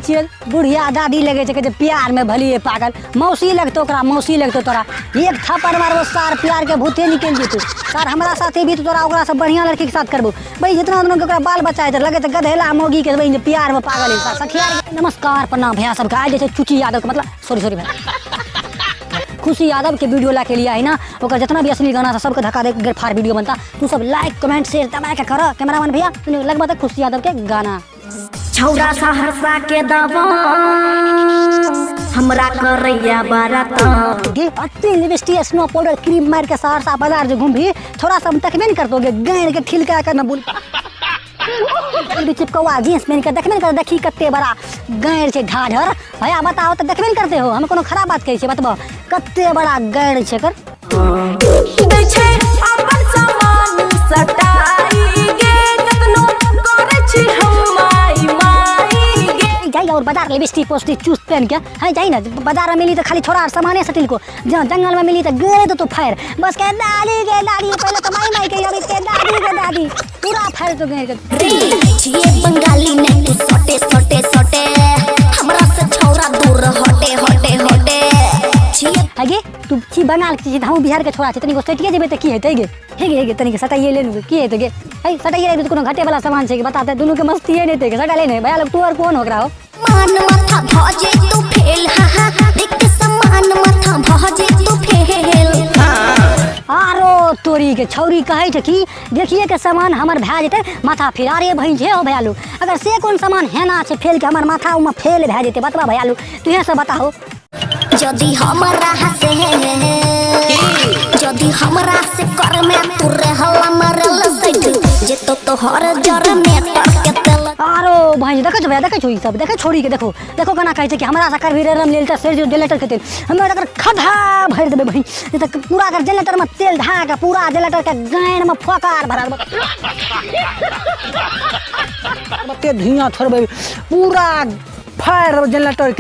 छियै बुढ़िया दादी लगे छै प्यार में भलिए पागल मौसी लगतो ओकरा मौसी लगतो तोरा एक थप्पड़ मारबो सार प्यार के भूते निकल जेतौ सर हमरा साथे भी तोरा ओकरा से बढ़िया लड़की के साथ करबो भाई जितना दिन ओकरा बाल बच्चा है लगे गधेला मौगी के भाई प्यार में पागल है सखिया। नमस्कार प्रणाम भैया सबका आज जैसे चुची यादव के मतलब सॉरी भैया खुशी यादव के वीडियो ला के लिया है ना ओकर जितना भी असली गाना था सबके धक्का दे फाड़ वीडियो बनता तू सब लाइक कमेंट शेयर दबा के कर कैमरामैन भैया लगभग तक खुशी यादव के गाना छौरा सहरसा के दवा हमरा करैया बाराता गे अति लिपस्टिक स्नो पाउडर क्रीम मार के सहरसा बाजार जो घूम भी थोड़ा सा तकबे नहीं करतोगे गाड़ के ठिलका कर न बोल चिपकौआ जींस पहन के देखबे नहीं कर देखी कते बड़ा गाड़ छै ढाढर भैया बताओ तो देखबे नहीं करते हो हम कोनो खराब बात कहै छै बतबो कते बड़ा गाड़ छै कर दै छै अपन सामान सटाई गे कतनो करे छी हम माई गे जाई और बाजार लिपस्टिक पोस्टिक चूस पहन के है जाई ना बाजार में मिली तो खाली छोड़ा सामाने सटिल को जहां जंगल में मिली तो गरे तो फायर बस के दादी के दादी पहले तो माई के अभी के दादी पूरा फायर तो गए छिए बंगाली ने तू सटे सटे सटे हमरा से छौरा दूर हटे हटे हटे छिए आगे तू छी बंगाल की हम बिहार के छोड़ा छै तनी को सटिए जेबे त की हेतै गे हे तनी के सटाइए ले लू की हेतै गे है सटाइए ले कोनो घाटे वाला सामान छै के बताते दोनों के मस्ती है नहीं थे सटा ले नहीं भैया लोग तू और कौन होकरा हो मान माथा भजे तू फेल हा देख के समान माथा भजे तू फेल आरो तोरी के छौरी कहै छै कि देखिए के सामान हमर भए जेतै माथा फिरा रे भई छै हो भैया लोग अगर से कोन सामान हेना छै फेल के हमर माथा उमा फेल भए जेतै बतबा भैया लोग तुहे से बताओ जदी हमरा से कर में तू रहला मरल सैठ जे तो तोहर जर में तर के तेल आरो भाई देखो भैया देखो ई सब देखो छोड़ी के देखो कना कहै छै कि हमरा से कर भी रम लेल त शेर जो जनरेटर के तेल हमरा अगर खधा भर देबे भाई त पूरा अगर जनरेटर में तेल धा के पूरा जनरेटर के गाइन में फोकार भरा देबे धुइयां छोड़बे पूरा फायर जनरेटर